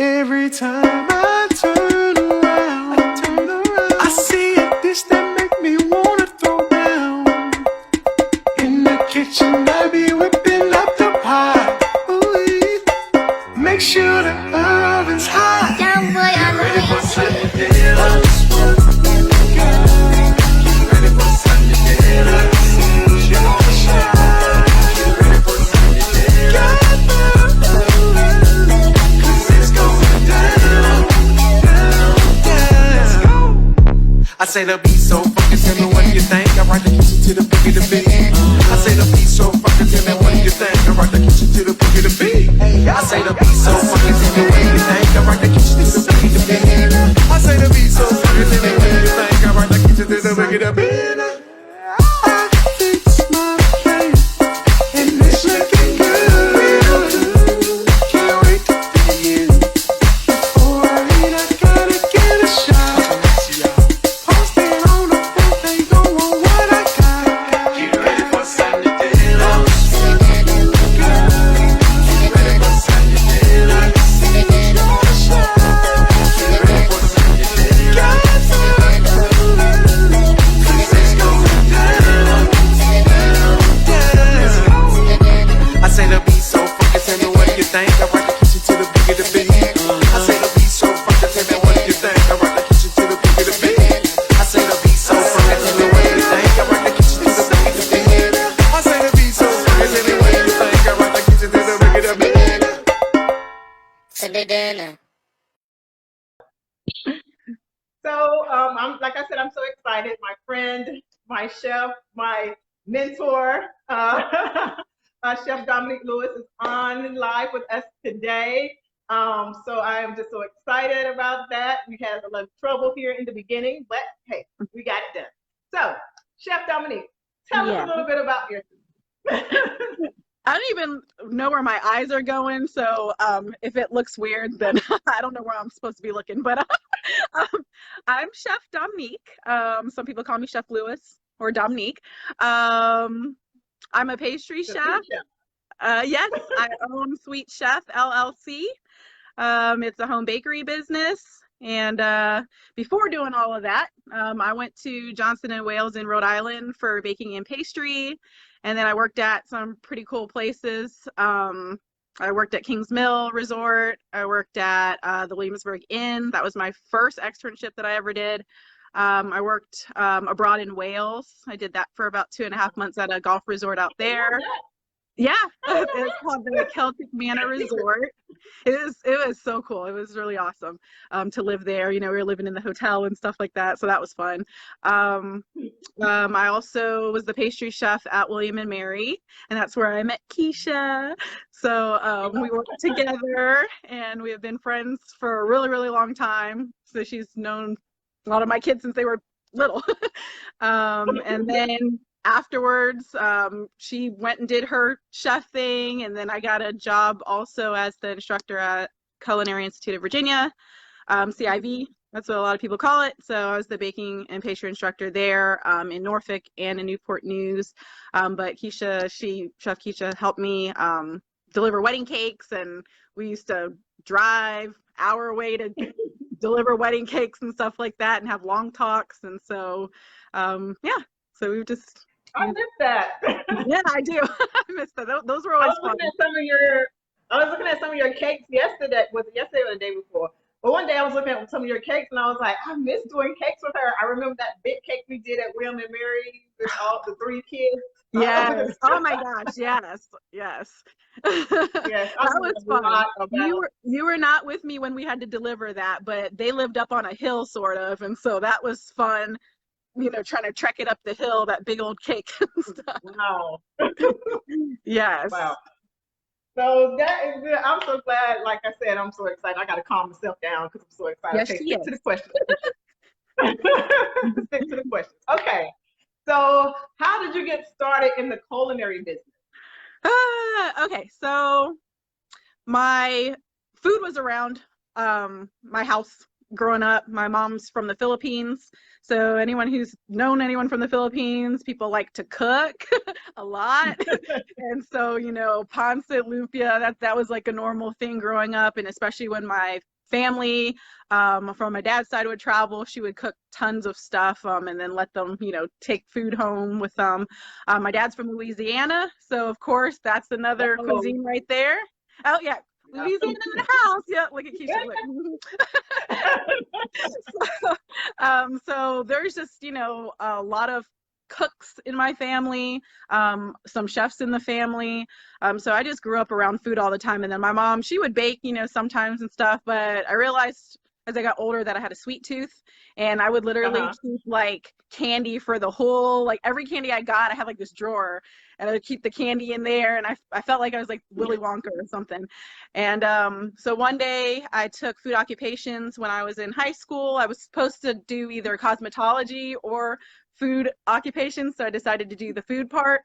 Every time I turn around, I see a dish that make me wanna throw down. In the kitchen, I be whipping up the pie. Ooh, make sure the oven's hot. Young boy, I'm Ready for ready. Sunday dinner? Get ready for Sunday dinner. She gonna shine. Get ready for Sunday dinner. 'Cause it's going down, down, down. Let's go. I say the beat so fucking, tell me what you think. I rock the kitchen to the boogie the beat. I say the beat so fucking, tell me what you think. I rock the kitchen to the boogie the beat. I say the beat so fucking, tell me what you think. I rock the kitchen to the boogie the beat. I say the beat so fucking, tell me what you think. I rock the kitchen to the boogie the beat. I fix my plate and it's looking good. Can't wait to begin. Before I eat, I gotta get a shot. Posted on the front, they gon' want what I got. Get ready for Sunday dinner. Get ready for Sunday dinner. It's gonna shine. Get ready for Sunday dinner. 'Cause it's going down, down, down. Let's go. I say the beat so fucking, tell me what you think. I rock the kitchen to the boogie the beat. I say the beat so fucking, tell me what you think. I rock the kitchen to the boogie the beat. I say the beat so fucking, tell me what you think. I rock the kitchen to the boogie the beat. I say the beat so fucking, tell me what you think. I rock the kitchen to the boogie the beat. Sunday dinner. So, I'm like I said, I'm so excited. My friend, my chef, my mentor, Chef Dominique Lewis is on live with us today. So I am just so excited about that. We had a little trouble here in the beginning, but hey, we got it done. So, Chef Dominique, tell us a little bit about yourself. I don't even know where my eyes are going, so if it looks weird, then I don't know where I'm supposed to be looking. But I'm Chef Dominique. Some people call me Chef Lewis or Dominique. I'm a pastry chef. Yes, I own Sweet Chef LLC. It's a home bakery business. And before doing all of that, I went to Johnson and Wales in Rhode Island for baking and pastry. And then I worked at some pretty cool places. I worked at Kings Mill Resort. I worked at the Williamsburg Inn. That was my first externship that I ever did. I worked abroad in Wales. I did that for about 2.5 months at a golf resort out there. Yeah, it's called the Celtic Manor Resort. It was so cool. It was really awesome to live there. You know, we were living in the hotel and stuff like that, so that was fun. I also was the pastry chef at William and Mary, and that's where I met Keisha. So we worked together, and we have been friends for a really, really long time. So she's known a lot of my kids since they were little. And then afterwards, she went and did her chef thing, and then I got a job also as the instructor at Culinary Institute of Virginia, CIV. That's what a lot of people call it. So I was the baking and pastry instructor there in Norfolk and in Newport News. But Chef Keisha helped me deliver wedding cakes, and we used to drive our way to deliver wedding cakes and stuff like that, and have long talks. And so, yeah. So we just. I miss that. Yeah, I do. I miss that. Those were always fun. I was looking at some of your cakes yesterday. Was it yesterday or the day before? But one day I was looking at some of your cakes, and I was like, I miss doing cakes with her. I remember that big cake we did at William and Mary with all the 3 kids. Yes. Oh my gosh. Yes. Yes. Yes. That was fun. You were not with me when we had to deliver that, but they lived up on a hill sort of, and so that was fun. You know, trying to trek it up the hill, that big old cake and stuff. Wow. Yes. Wow. So that is good. I'm so glad. Like I said, I'm so excited. I got to calm myself down because I'm so excited. Yes, Okay, she stick is. to the questions. Stick to the questions. Okay. So how did you get started in the culinary business? Okay, so my food was around my house growing up, my mom's from the Philippines. So anyone who's known anyone from the Philippines, people like to cook a lot. And so, you know, pancit, lumpia, that was like a normal thing growing up. And especially when my family from my dad's side would travel, she would cook tons of stuff and then let them, you know, take food home with them. My dad's from Louisiana, so of course that's another cuisine right there. Oh yeah, Louisiana in the house. Yeah, look at Keisha. So there's just, you know, a lot of cooks in my family, some chefs in the family. So I just grew up around food all the time. And then my mom, she would bake, you know, sometimes and stuff, but I realized as I got older that I had a sweet tooth, and I would literally keep like candy for the whole, like every candy I got, I had like this drawer, and I would keep the candy in there, and I felt like I was like Willy Wonka or something. And so one day I took food occupations when I was in high school. I was supposed to do either cosmetology or food occupations, so I decided to do the food part.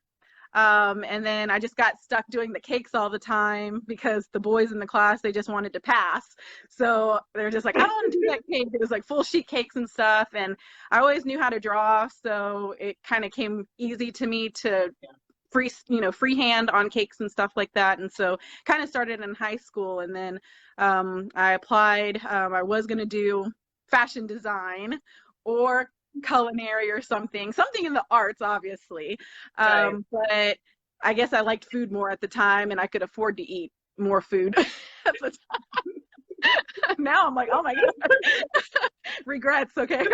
And then I just got stuck doing the cakes all the time because the boys in the class, they just wanted to pass. So they're just like, I don't want to do that cake. It was like full sheet cakes and stuff. And I always knew how to draw. So it kind of came easy to me to freehand on cakes and stuff like that. And so kind of started in high school. And then I applied. I was going to do fashion design or culinary or something in the arts, obviously. But I guess I liked food more at the time, and I could afford to eat more food at the time. Now I'm like, oh my god, regrets. Okay,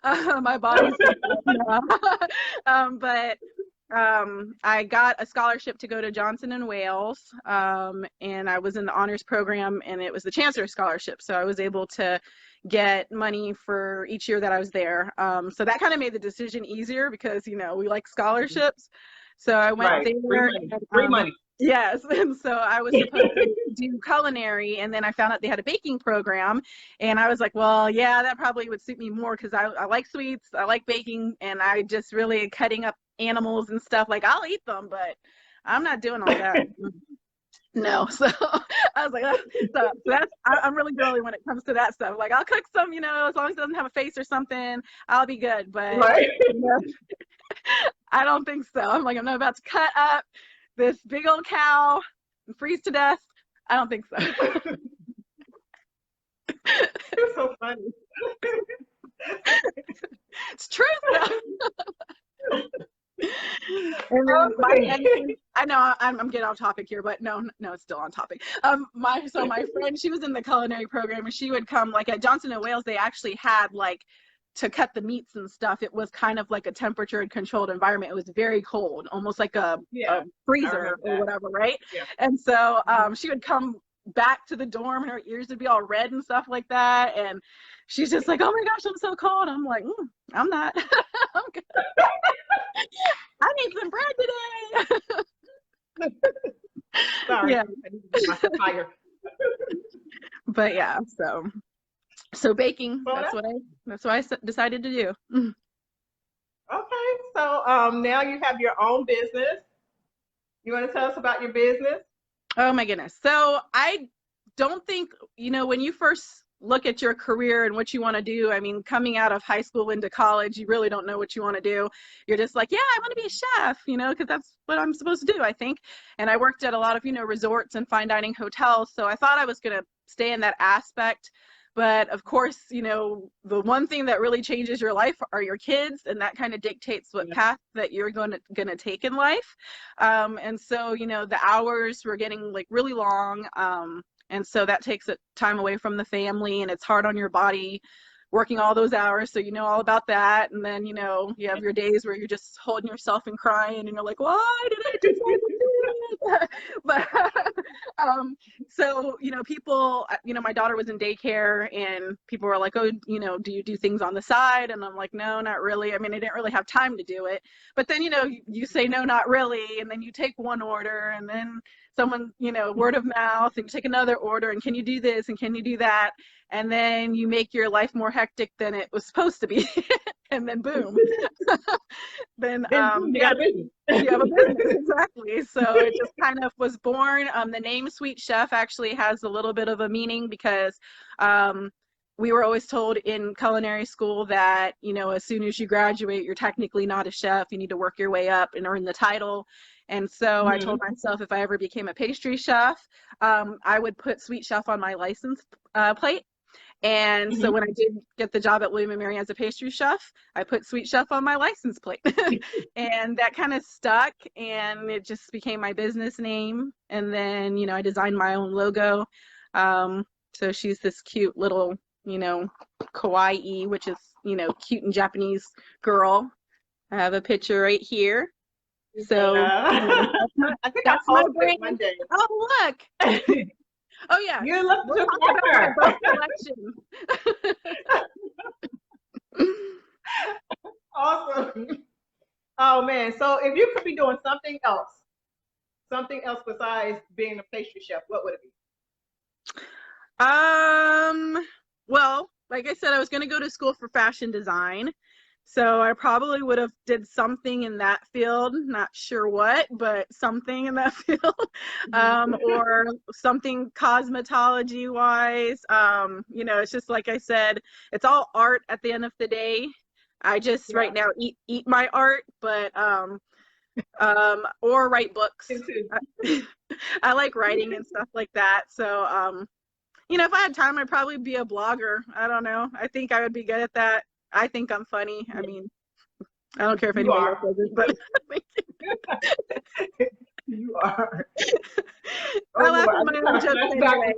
my body's but I got a scholarship to go to Johnson and Wales, and I was in the honors program, and it was the Chancellor Scholarship, so I was able to get money for each year that I was there. So that kind of made the decision easier because, you know, we like scholarships. So I went there. Free money. Yes. And so I was supposed to do culinary, and then I found out they had a baking program, and I was like, well, yeah, that probably would suit me more because I like sweets, I like baking, and I just really cutting up animals and stuff. Like, I'll eat them, but I'm not doing all that. No. So I was like, so that's, I'm really girly when it comes to that stuff. Like, I'll cook some, you know, as long as it doesn't have a face or something, I'll be good. But you know, I don't think so. I'm like, I'm not about to cut up this big old cow and freeze to death. I don't think so. You're so funny. It's true though. And then I know I'm getting off topic here, but no, it's still on topic. My friend, she was in the culinary program, and she would come, like at Johnson and Wales, they actually had like to cut the meats and stuff. It was kind of like a temperature controlled environment. It was very cold, almost like a freezer or whatever, right? Yeah. And so she would come back to the dorm, and her ears would be all red and stuff like that, and she's just like, oh my gosh, I'm so cold. I'm like, I'm not. I'm good. I need some bread today. Sorry. Yeah. But yeah, so baking, that's what I decided to do. Okay, so now you have your own business. You want to tell us about your business? Oh my goodness. So I don't think, you know, when you first look at your career and what you want to do, I mean, coming out of high school into college, you really don't know what you want to do. You're just like, yeah, I want to be a chef, you know, because that's what I'm supposed to do, I think. And I worked at a lot of, you know, resorts and fine dining hotels. So I thought I was going to stay in that aspect. But of course, you know, the one thing that really changes your life are your kids, and that kind of dictates what path that you're going to take in life. And so, you know, the hours were getting like really long. And so that takes time away from the family, and it's hard on your body working all those hours. So you know all about that. And then, you know, you have your days where you're just holding yourself and crying, and you're like, why did I do that? But so, you know, people, you know, my daughter was in daycare, and people were like, oh, you know, do you do things on the side? And I'm like, no, not really. I mean, I didn't really have time to do it. But then, you know, you say, no, not really. And then you take one order, and then someone, you know, word of mouth, and you take another order, and can you do this? And can you do that? And then you make your life more hectic than it was supposed to be. And then boom. Then you have a business. Exactly. So it just kind of was born. The name Sweet Chef actually has a little bit of a meaning because we were always told in culinary school that, you know, as soon as you graduate, you're technically not a chef. You need to work your way up and earn the title. And so I told myself if I ever became a pastry chef, I would put sweet chef on my license plate. And so when I did get the job at William & Mary as a pastry chef, I put sweet chef on my license plate. And that kind of stuck, and it just became my business name. And then, you know, I designed my own logo. So she's this cute little, you know, kawaii, which is, you know, cute in Japanese girl. I have a picture right here. So I think that's I my posted brand. one day. Oh, look. Oh, yeah. You look We'll just talk like about her. my book collection. Awesome. Oh man. So if you could be doing something else besides being a pastry chef, what would it be? Well, like I said, I was going to go to school for fashion design. So I probably would have did something in that field, not sure what, but something in that field, or something cosmetology wise. You know, it's just like I said, it's all art at the end of the day. I just right now eat my art, but or write books. I like writing and stuff like that. So you know, if I had time, I'd probably be a blogger. I don't know. I think I would be good at that. I think I'm funny. I mean, I don't care if anybody else does it, but you are. I laugh at my own jokes anyway.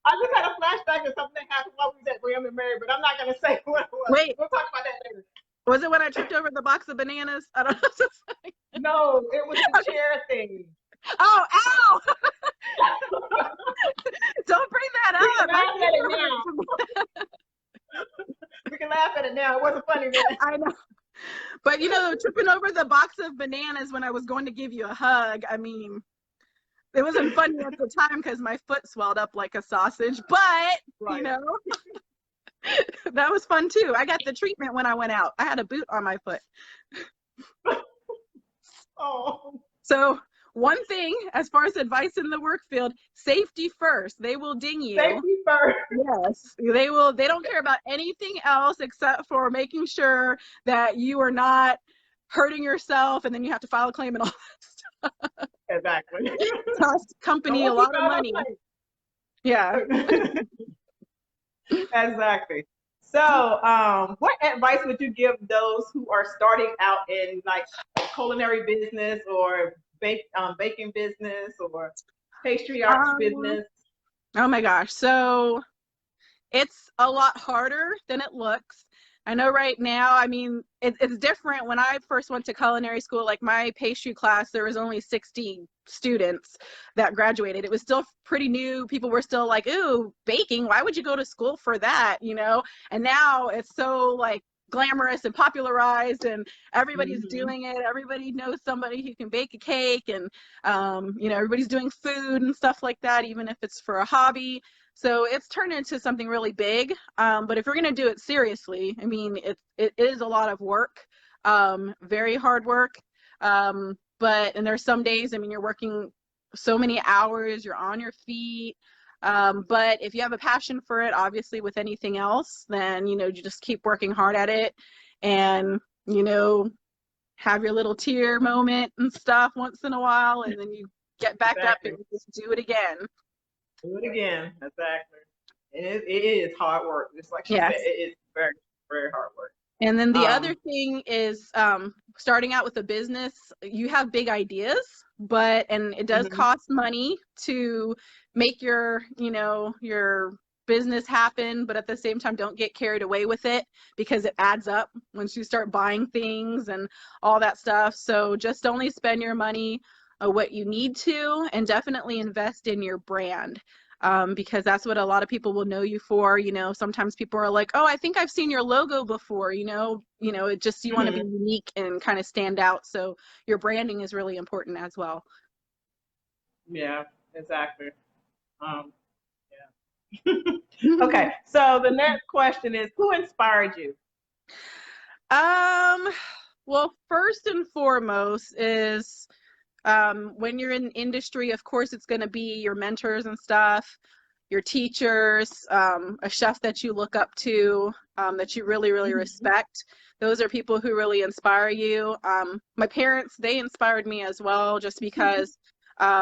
I just had a flashback to something that happened while we was at William & Mary, but I'm not going to say what it was. Wait. We'll talk about that later. Was it when I tripped over the box of bananas? I don't know. No, it was the chair thing. Oh, ow! Don't bring that up. We can laugh at it now. We can laugh at it now. It wasn't funny then. I know. But, you know, tripping over the box of bananas when I was going to give you a hug, I mean, it wasn't funny at the time because my foot swelled up like a sausage, but, you know, that was fun too. I got the treatment when I went out. I had a boot on my foot. Oh. So one thing, as far as advice in the work field, safety first. They will ding you. Safety first. Yes, they will. They don't care about anything else except for making sure that you are not hurting yourself, and then you have to file a claim and all that stuff. Exactly. Cost company a lot of money. Yeah. Exactly. So, what advice would you give those who are starting out in like culinary business or baking business or pastry arts business? Oh my gosh. So it's a lot harder than it looks. I know right now, I mean, it's different. When I first went to culinary school, like my pastry class, there was only 60 students that graduated. It was still pretty new. People were still like, ooh, baking, why would you go to school for that, you know? And now it's so like glamorous and popularized, and everybody's doing it. Everybody knows somebody who can bake a cake, and you know, everybody's doing food and stuff like that, even if it's for a hobby. So it's turned into something really big. But if you're going to do it seriously, I mean, it is a lot of work, very hard work. And there's some days, I mean, you're working so many hours, you're on your feet. But if you have a passion for it, obviously with anything else, then, you know, you just keep working hard at it, and, you know, have your little tear moment and stuff once in a while, and then you get back up and just do it again. Do it again. Exactly. It is hard work. Just like she said, it is very, very hard work. And then the other thing is starting out with a business, you have big ideas, and it does cost money to make your, you know, your business happen, but at the same time, don't get carried away with it, because it adds up once you start buying things and all that stuff. So just only spend your money what you need to, and definitely invest in your brand. Because that's what a lot of people will know you for. You know, sometimes people are like, oh, I think I've seen your logo before, you know, it just, you want to be unique and kind of stand out. So your branding is really important as well. Yeah, exactly. Okay. So the next question is, who inspired you? Well, first and foremost is, when you're in industry, of course, it's going to be your mentors and stuff. your teachers, a chef that you look up to, that you really, really respect. Those are people who really inspire you. My parents, they inspired me as well, just because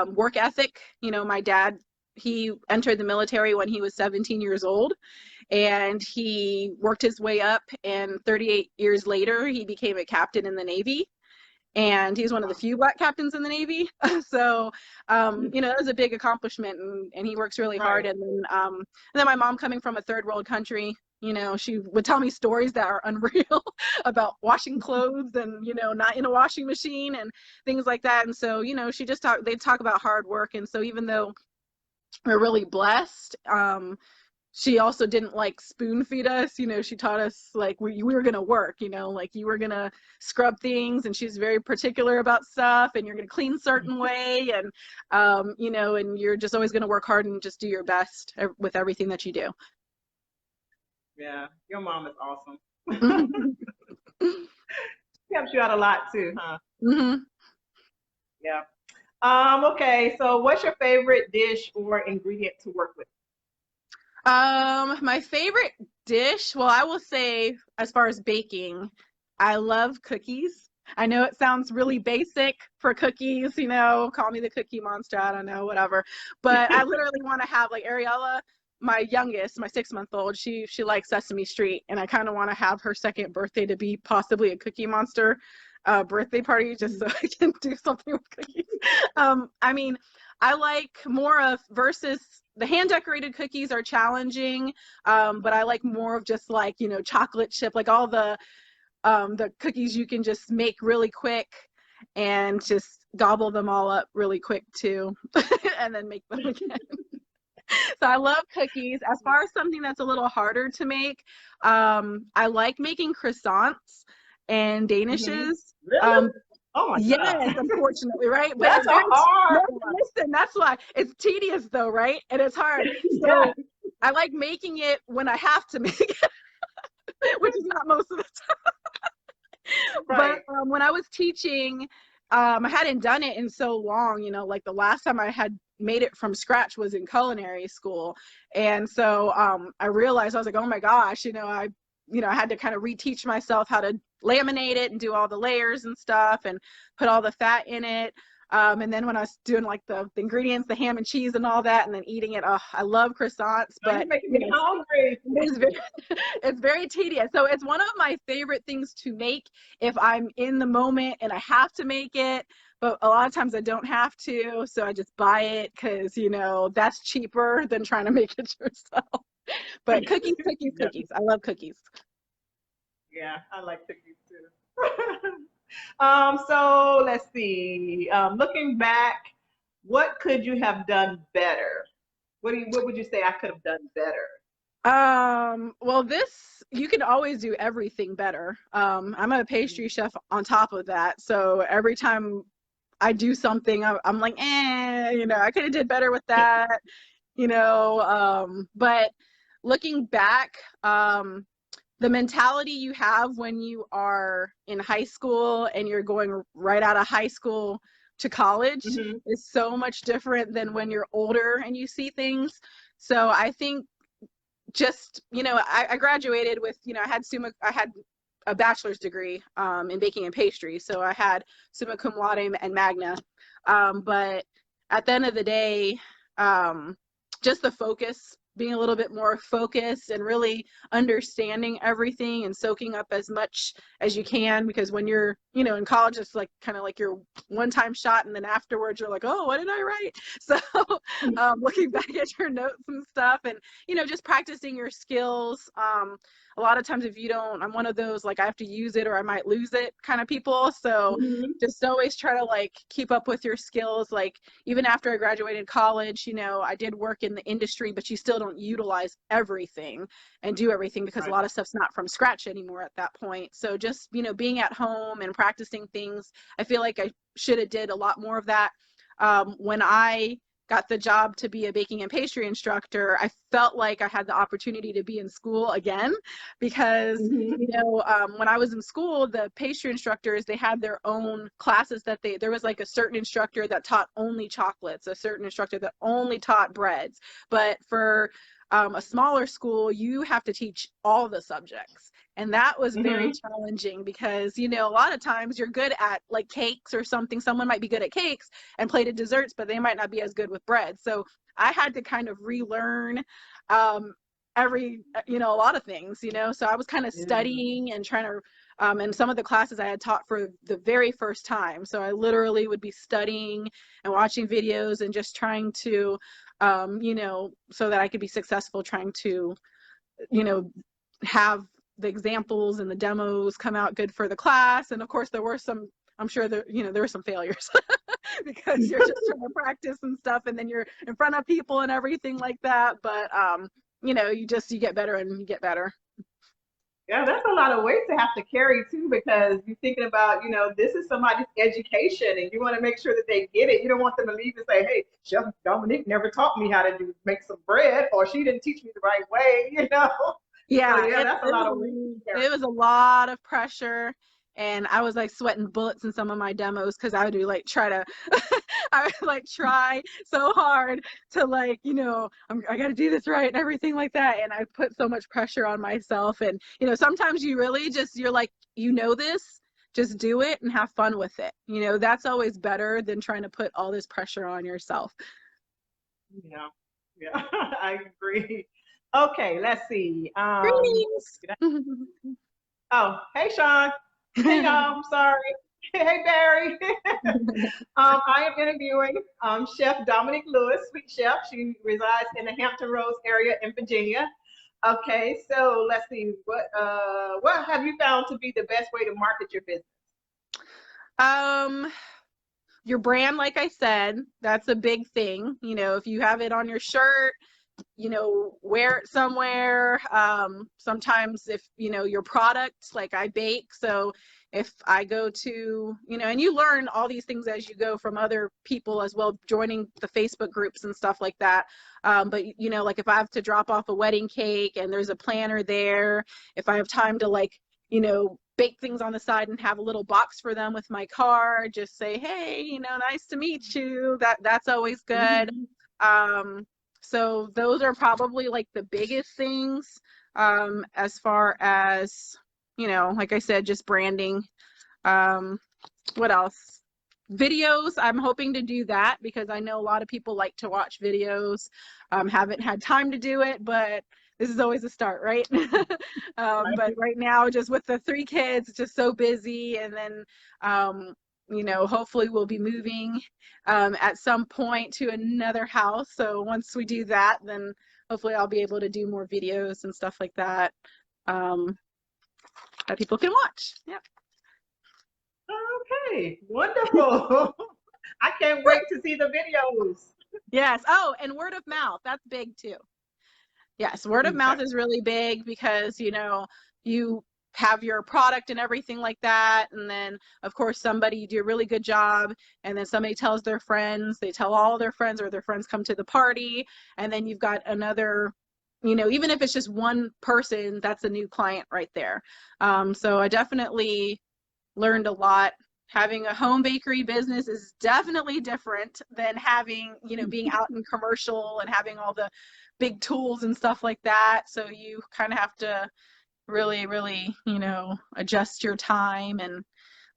work ethic. You know, my dad, he entered the military when he was 17 years old, and he worked his way up, and 38 years later, he became a captain in the Navy. And he's one of the few Black captains in the Navy. So, you know, that was a big accomplishment, and he works really hard. And then my mom, coming from a third world country, you know, she would tell me stories that are unreal about washing clothes and, you know, not in a washing machine and things like that. And so, you know, they talk about hard work. And so even though we're really blessed, she also didn't like spoon feed us. You know, she taught us like we were going to work, you know, like you were going to scrub things, and she's very particular about stuff, and you're going to clean a certain way. And, you know, and you're just always going to work hard and just do your best with everything that you do. Yeah. Your mom is awesome. She helps you out a lot too, huh? Mm-hmm. Yeah. Okay. So what's your favorite dish or ingredient to work with? My favorite dish, well, I will say, as far as baking, I love cookies. I know it sounds really basic for cookies, you know, call me the cookie monster, I don't know, whatever. But I literally want to have, like, Ariella, my youngest, my 6-month-old, she likes Sesame Street, and I kind of want to have her second birthday to be possibly a Cookie Monster birthday party, just so I can do something with cookies. I mean, I like more of, versus the hand decorated cookies are challenging, but I like more of just like, you know, chocolate chip, like all the cookies you can just make really quick and just gobble them all up really quick too, and then make them again. So I love cookies. As far as something that's a little harder to make, I like making croissants and danishes. Really? Oh my yes, God. Unfortunately, right? But That's it's very hard. listen, that's why it's tedious though, right? And it's hard. So Yeah. I like making it when I have to make it, which is not most of the time. Right. But when I was teaching, I hadn't done it in so long, you know, like the last time I had made it from scratch was in culinary school. And so I realized, I was like, oh my gosh, you know, I had to kind of reteach myself how to laminate it and do all the layers and stuff and put all the fat in it. And then when I was doing like the ingredients, the ham and cheese and all that, and then eating it, oh, I love croissants, but you're making me hungry. it's very tedious. So it's one of my favorite things to make if I'm in the moment and I have to make it. But a lot of times I don't have to, so I just buy it because, you know, that's cheaper than trying to make it yourself. But cookies. I love cookies. Yeah, I like cookies too. So let's see. Looking back, what could you have done better? What would you say I could have done better? Well, you can always do everything better. I'm a pastry chef on top of that, so every time I do something, I'm like, you know, I could have did better with that, you know. But looking back, the mentality you have when you are in high school and you're going right out of high school to college is so much different than when you're older and you see things. So I think just, you know, I graduated with, you know, I had a bachelor's degree in baking and pastry. So I had summa cum laude and magna. But at the end of the day, just the focus, being a little bit more focused and really understanding everything and soaking up as much as you can, because when you're, you know, in college, it's like kind of like your one-time shot, and then afterwards you're like, oh, what did I write? So looking back at your notes and stuff, and, you know, just practicing your skills. A lot of times if you don't, I'm one of those, like, I have to use it or I might lose it kind of people. So just always try to like keep up with your skills. Like even after I graduated college, you know, I did work in the industry, but you still don't utilize everything and do everything because a lot of stuff's not from scratch anymore at that point. So just, you know, being at home and practicing things, I feel like I should have did a lot more of that. When I got the job to be a baking and pastry instructor, I felt like I had the opportunity to be in school again because, you know, when I was in school, the pastry instructors, they had their own classes that there was like a certain instructor that taught only chocolates, a certain instructor that only taught breads. But for a smaller school, you have to teach all the subjects. And that was very challenging because, you know, a lot of times you're good at like cakes or something. Someone might be good at cakes and plated desserts, but they might not be as good with bread. So I had to kind of relearn you know, a lot of things, you know. So I was kind of studying and trying to, and some of the classes I had taught for the very first time. So I literally would be studying and watching videos and just trying to, you know, so that I could be successful trying to, you know, have the examples and the demos come out good for the class. And of course there were some, I'm sure there, you know, there were some failures because you're just trying to practice and stuff and then you're in front of people and everything like that. But you know, you get better and you get better. Yeah, that's a lot of weight to have to carry too, because you're thinking about, you know, this is somebody's education and you want to make sure that they get it. You don't want them to leave and say, hey, Chef Dominique never taught me how to make some bread, or she didn't teach me the right way, you know? Yeah, So, yeah, that's a lot of weight. It was a lot of pressure. And I was like sweating bullets in some of my demos because I would do like try to, I would like try so hard to like, you know, I got to do this right and everything like that. And I put so much pressure on myself. And, you know, sometimes you really just, you're like, you know, this, just do it and have fun with it. You know, that's always better than trying to put all this pressure on yourself. Yeah, yeah, I agree. Okay, let's see. Greetings. Oh, hey, Sean. Hey, y'all, I'm sorry. Hey, Barry. I am interviewing Chef Dominique Lewis, sweet chef. She resides in the Hampton Roads area in Virginia. Okay, so let's see. What have you found to be the best way to market your business? Your brand, like I said, that's a big thing. You know, if you have it on your shirt, you know, wear it somewhere. Sometimes if, you know, your product, like I bake, so if I go to, you know, and you learn all these things as you go from other people as well, joining the Facebook groups and stuff like that. But, you know, like if I have to drop off a wedding cake and there's a planner there, if I have time to like, you know, bake things on the side and have a little box for them with my card, just say, hey, you know, nice to meet you. That's always good. So those are probably like the biggest things, as far as, you know, like I said, just branding. What else? Videos. I'm hoping to do that because I know a lot of people like to watch videos. Haven't had time to do it, but this is always a start, right? But right now, just with the 3 kids, just so busy. And then, you know, hopefully we'll be moving at some point to another house. So once we do that, then hopefully I'll be able to do more videos and stuff like that, that people can watch. Yeah. Okay, wonderful. I can't wait to see the videos. Yes. Oh, and word of mouth. That's big too. Yes, word of mouth is really big because, you know, you have your product and everything like that. And then, of course, you do a really good job. And then somebody tells their friends, they tell all their friends, or their friends come to the party. And then you've got another, you know, even if it's just one person, that's a new client right there. So I definitely learned a lot. Having a home bakery business is definitely different than having, you know, being out in commercial and having all the big tools and stuff like that. So you kind of have to really, really, you know, adjust your time. And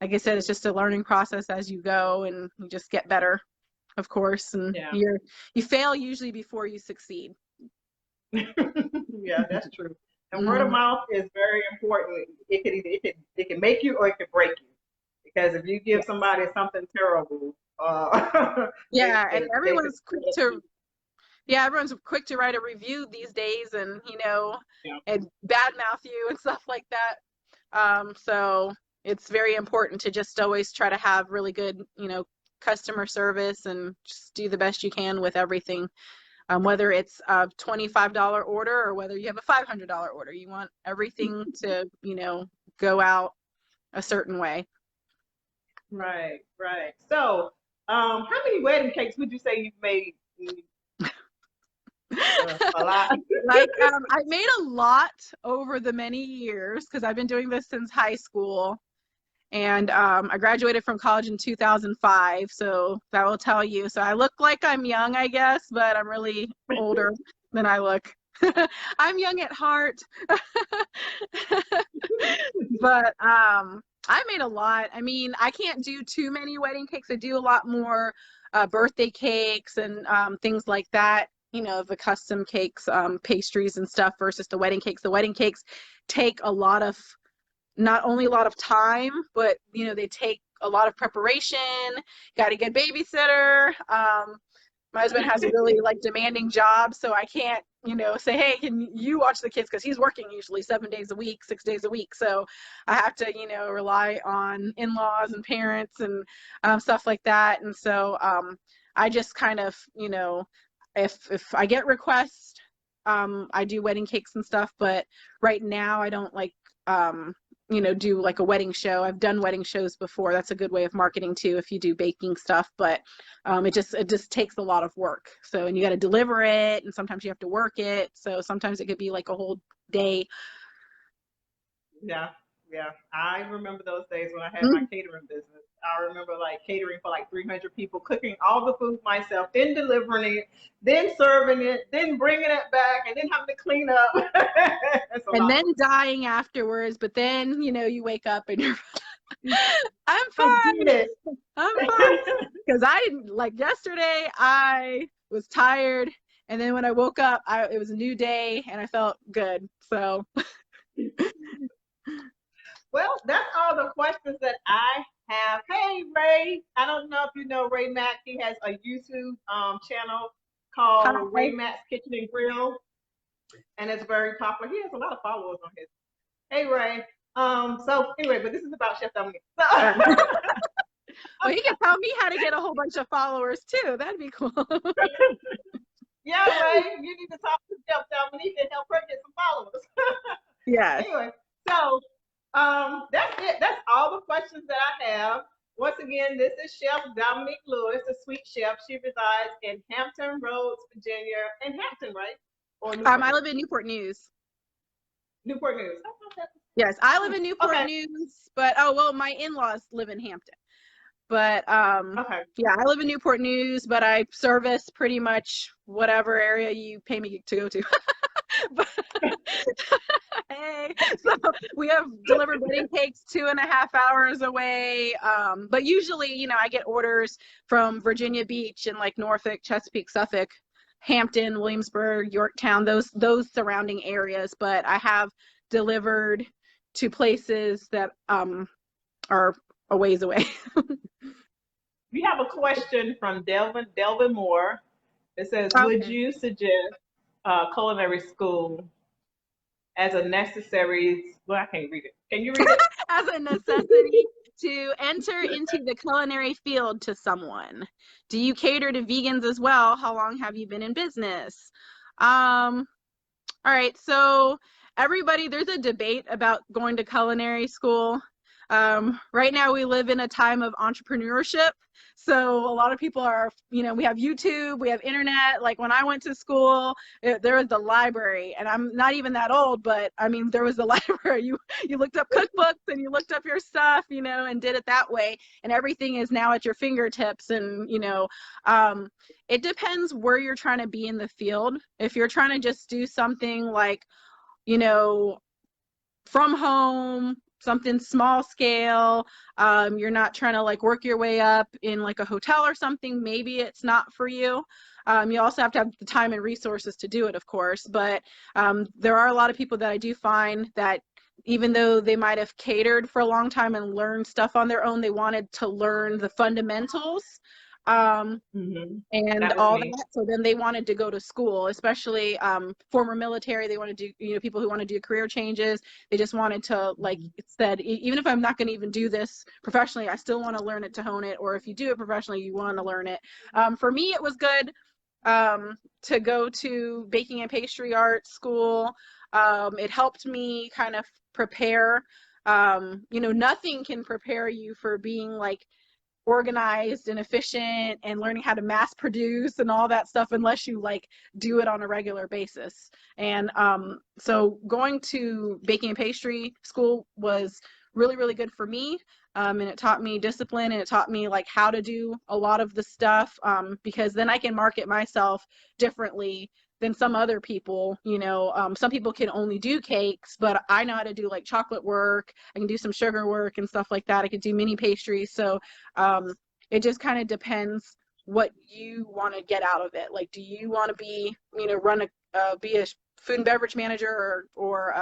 like I said, it's just a learning process as you go, and you just get better, of course. And you fail usually before you succeed. Yeah, that's true. And word of mouth is very important. It can make you or it can break you. Because if you give somebody something terrible, and everyone's quick to write a review these days, and you know, and badmouth you and stuff like that. So it's very important to just always try to have really good, you know, customer service and just do the best you can with everything. Whether it's a $25 order or whether you have a $500 order, you want everything to, you know, go out a certain way. Right. So, how many wedding cakes would you say you've made A lot. Like, I made a lot over the many years because I've been doing this since high school. And I graduated from college in 2005, so that will tell you. So I look like I'm young, I guess, but I'm really older than I look. I'm young at heart. But I made a lot. I mean, I can't do too many wedding cakes. I do a lot more birthday cakes and things like that. You know, the custom cakes, pastries and stuff versus the wedding cakes. The wedding cakes take a lot of, not only a lot of time, but you know, they take a lot of preparation. Got to get babysitter. My husband has a really like demanding job, so I can't, you know, say, hey, can you watch the kids? Because he's working usually 7 days a week, 6 days a week. So I have to, you know, rely on in-laws and parents and stuff like that. And so I just kind of, you know, if I get requests, I do wedding cakes and stuff. But right now I don't like, you know, do like a wedding show. I've done wedding shows before. That's a good way of marketing too, if you do baking stuff, but it just takes a lot of work. So, and you got to deliver it, and sometimes you have to work it. So sometimes it could be like a whole day. Yeah, yeah. I remember those days when I had my catering business. I remember like catering for like 300 people, cooking all the food myself, then delivering it, then serving it, then bringing it back, and then having to clean up. And then dying afterwards. But then, you know, you wake up and you're, I'm fine. I'm fine. Because like yesterday, I was tired. And then when I woke up, it was a new day and I felt good. So. Well, that's all the questions that I have. Hey, Ray. I don't know if you know Ray Mack. He has a YouTube channel called Ray Mack's Kitchen and Grill. And it's very popular. He has a lot of followers on his. Hey, Ray. So anyway, but this is about Chef Dominique. So, well, he can tell me how to get a whole bunch of followers too. That'd be cool. Yeah, Ray, you need to talk to Chef Dominique and help her get some followers. Yeah. Anyway, so that's it. That's all the questions that I have. Once again, this is Chef Dominique Lewis, the sweet chef. She resides in Hampton Roads, Virginia, in Hampton, right? Or I live in Newport News. Newport News. Yes, I live in Newport News, but my in-laws live in Hampton. But yeah, I live in Newport News, but I service pretty much whatever area you pay me to go to. But, hey, so we have delivered wedding cakes 2.5 hours away. But usually, you know, I get orders from Virginia Beach and like Norfolk, Chesapeake, Suffolk, Hampton, Williamsburg, Yorktown, those surrounding areas. But I have delivered to places that are a ways away. We have a question from Delvin Moore. It says, would you suggest Culinary School as a necessary, well, I can't read it. Can you read it? As a necessity to enter into the culinary field to someone? Do you cater to vegans as well? How long have you been in business? All right, so everybody, there's a debate about going to culinary school. Right now we live in a time of entrepreneurship. So a lot of people are, you know, we have YouTube, we have internet. Like when I went to school, there was the library, and I'm not even that old, but I mean, there was the library. You looked up cookbooks and you looked up your stuff, you know, and did it that way. And everything is now at your fingertips. And, you know, it depends where you're trying to be in the field. If you're trying to just do something like, you know, from home, something small scale, you're not trying to like work your way up in like a hotel or something, maybe it's not for you. You also have to have the time and resources to do it, of course, but there are a lot of people that I do find that even though they might have catered for a long time and learned stuff on their own, they wanted to learn the fundamentals and all that. So then they wanted to go to school, especially former military. They want to do, you know, people who want to do career changes. They just wanted to, like it said, even if I'm not going to even do this professionally, I still want to learn it to hone it. Or if you do it professionally, you want to learn it. For me, it was good to go to baking and pastry arts school. It helped me kind of prepare. You know, nothing can prepare you for being like organized and efficient and learning how to mass produce and all that stuff unless you like do it on a regular basis. And so going to baking and pastry school was really, really good for me. And it taught me discipline, and it taught me like how to do a lot of the stuff, because then I can market myself differently than some other people. You know, some people can only do cakes, but I know how to do like chocolate work. I can do some sugar work and stuff like that. I could do mini pastries. So it just kind of depends what you want to get out of it. Like, do you want to be, you know, be a food and beverage manager, or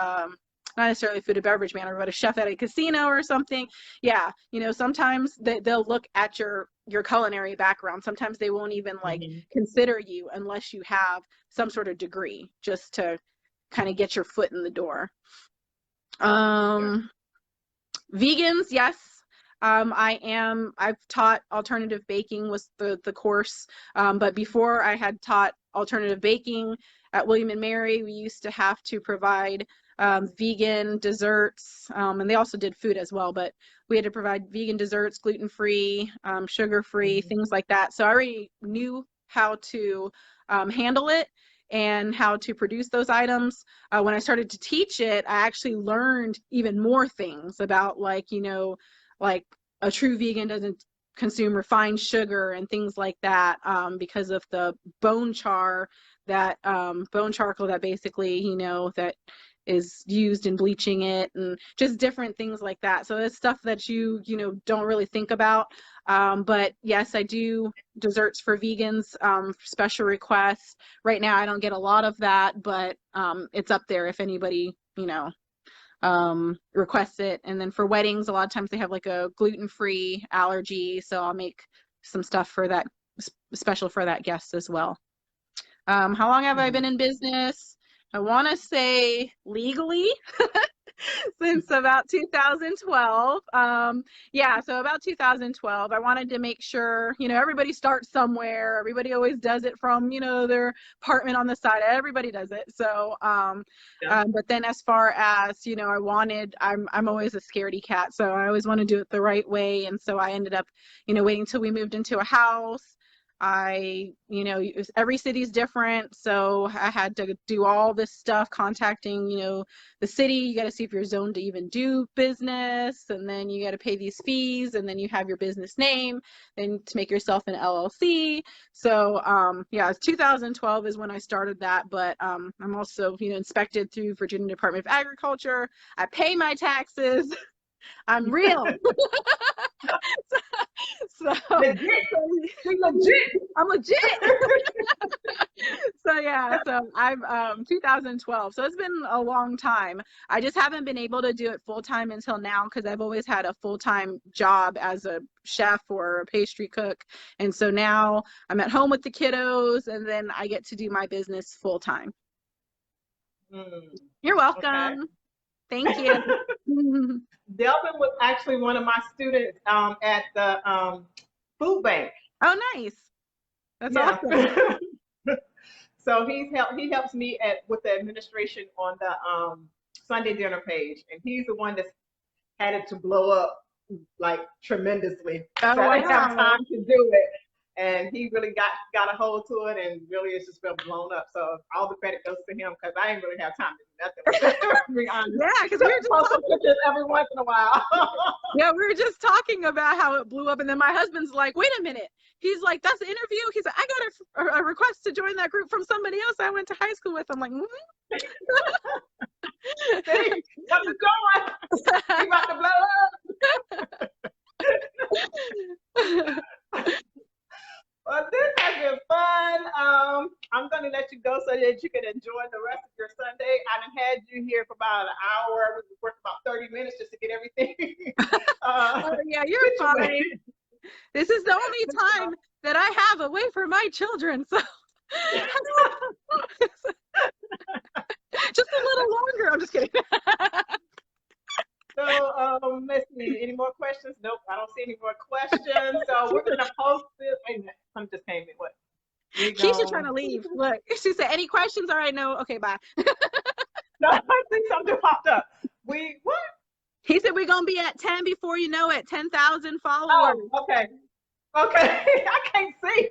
not necessarily food and beverage manager, but a chef at a casino or something? Yeah, you know, sometimes they'll look at your culinary background. Sometimes they won't even like consider you unless you have some sort of degree, just to kind of get your foot in the door. Vegans, yes. I've taught alternative baking, was the course. But before I had taught alternative baking at William and Mary, we used to have to provide vegan desserts, and they also did food as well, but we had to provide vegan desserts, gluten-free, sugar-free, things like that. So I already knew how to handle it and how to produce those items. When I started to teach it, I actually learned even more things about, like, you know, like a true vegan doesn't consume refined sugar and things like that, because of the bone charcoal that basically, you know, that is used in bleaching it, and just different things like that. So it's stuff that you know, don't really think about. But yes, I do desserts for vegans, special requests. Right now, I don't get a lot of that, but it's up there if anybody, you know, requests it. And then for weddings, a lot of times they have like a gluten-free allergy, so I'll make some stuff for that, special for that guest as well. How long have I been in business? I want to say legally since about 2012. Yeah, so about 2012. I wanted to make sure, you know, everybody starts somewhere. Everybody always does it from, you know, their apartment on the side. Everybody does it. So, but then as far as, you know, I'm always a scaredy cat. So I always want to do it the right way. And so I ended up, you know, waiting till we moved into a house. You know, every city's different, so I had to do all this stuff, contacting, you know, the city. You got to see if you're zoned to even do business, and then you got to pay these fees, and then you have your business name, and to make yourself an LLC. So yeah, 2012 is when I started that, but I'm also, you know, inspected through Virginia Department of Agriculture. I pay my taxes. I'm real. So I'm legit. So yeah, so I'm 2012. So it's been a long time. I just haven't been able to do it full time until now, because I've always had a full-time job as a chef or a pastry cook. And so now I'm at home with the kiddos, and then I get to do my business full time. You're welcome. Okay. Thank you. Delvin was actually one of my students at the food bank. Oh, nice. That's awesome. So he helps me with the administration on the Sunday dinner page, and he's the one that's had it to blow up like tremendously. Oh, so I didn't have time to do it, and he really got a hold to it, and really it's just been blown up. So all the credit goes to him, because I didn't really have time to do nothing. To be honest. Yeah, because we were just post some pictures every once in a while. Yeah, we were just talking about how it blew up, and then my husband's like, "Wait a minute." He's like, "That's the interview." He's like, "I got a request to join that group from somebody else I went to high school with." I'm like, Hey, what's it going? He about to blow up. Well, this has been fun. I'm going to let you go so that you can enjoy the rest of your Sunday. I done had you here for about an hour. We worked about 30 minutes just to get everything. Oh, yeah, you're fine. This is the only time that I have away from my children, so just a little longer. I'm just kidding. So let's see. Any more questions? Nope, I don't see any more questions. So we're gonna post this. Wait a minute, something just came in. What? Keisha's trying to leave. Look, she said, "Any questions?" All right, no. Okay, bye. No, I think something popped up. What? He said we're gonna be at 10 before you know it. 10,000 followers. Oh, okay. Okay, I can't see.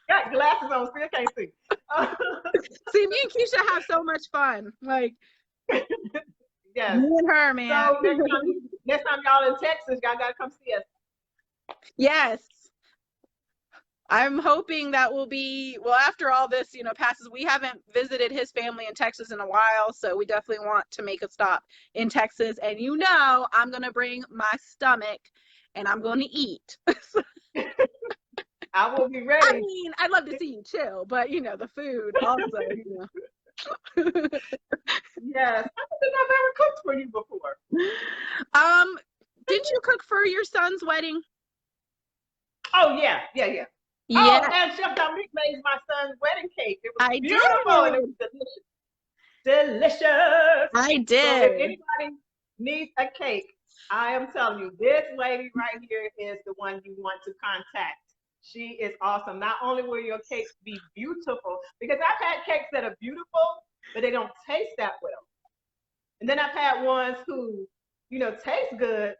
Got glasses on, still can't see. See, me and Keisha have so much fun. Like, Yes. me and her, man. So next time y'all in Texas, y'all gotta come see us. Yes. I'm hoping that will be, well, after all this, passes, we haven't visited his family in Texas in a while, so we definitely want to make a stop in Texas. And I'm going to bring my stomach and I'm going to eat. I will be ready. I mean, I'd love to see you chill, but the food also, Yes. I don't think I've ever cooked for you before. Didn't you cook for your son's wedding? Oh, yeah. Yeah. Oh, and Chef Dominique made my son's wedding cake. It was beautiful and it was delicious. Delicious. I So did. if anybody needs a cake, I am telling you, this lady right here is the one you want to contact. She is awesome. Not only will your cakes be beautiful, because I've had cakes that are beautiful, but they don't taste that well. And then I've had ones who, taste good,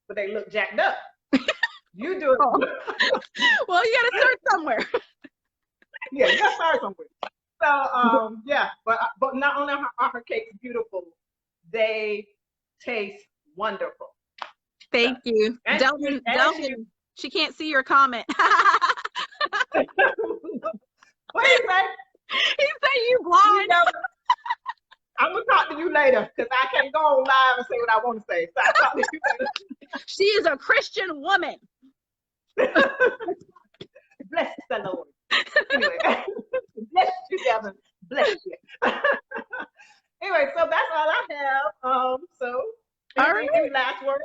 but they look jacked up. You do it. Oh. Well, you gotta start somewhere. Yeah, you gotta start somewhere. So, yeah, but not only are her cakes beautiful, they taste wonderful. Thank you. Delvin, she can't see your comment. What do you say? He said you blind. I'm gonna talk to you later because I can't go on live and say what I want to say. So I'll talk to you later. She is a Christian woman. Bless the Lord. Anyway, bless you, Devin. Bless you. Anyway, so that's all I have. So any last words?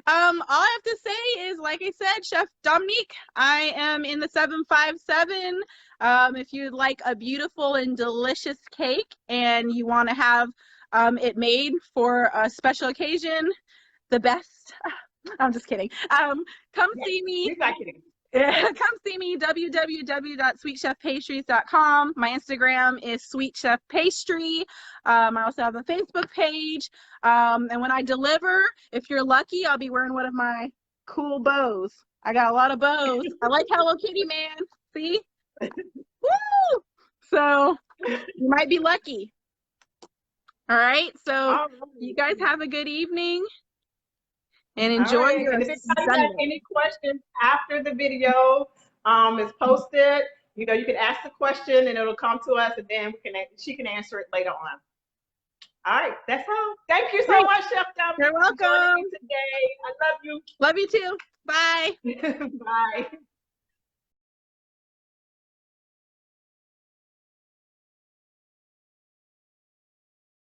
All I have to say is, like I said, Chef Dominique, I am in the 757. If you'd like a beautiful and delicious cake and you want to have it made for a special occasion, the best. I'm just kidding. Come see me. He's not kidding. Come see me, www.sweetchefpastries.com. My Instagram is Sweet Chef Pastry. I also have a Facebook page. And when I deliver, if you're lucky, I'll be wearing one of my cool bows. I got a lot of bows. I like Hello Kitty, man. See? Woo! So you might be lucky. All right. So you guys have a good evening. And enjoy your And if anybody has any questions after the video is posted, you can ask the question and it'll come to us, and then she can answer it later on. All right, that's all. Thank you so much, Chef Dominique. You're welcome. For joining me today. I love you. Love you too. Bye. Bye.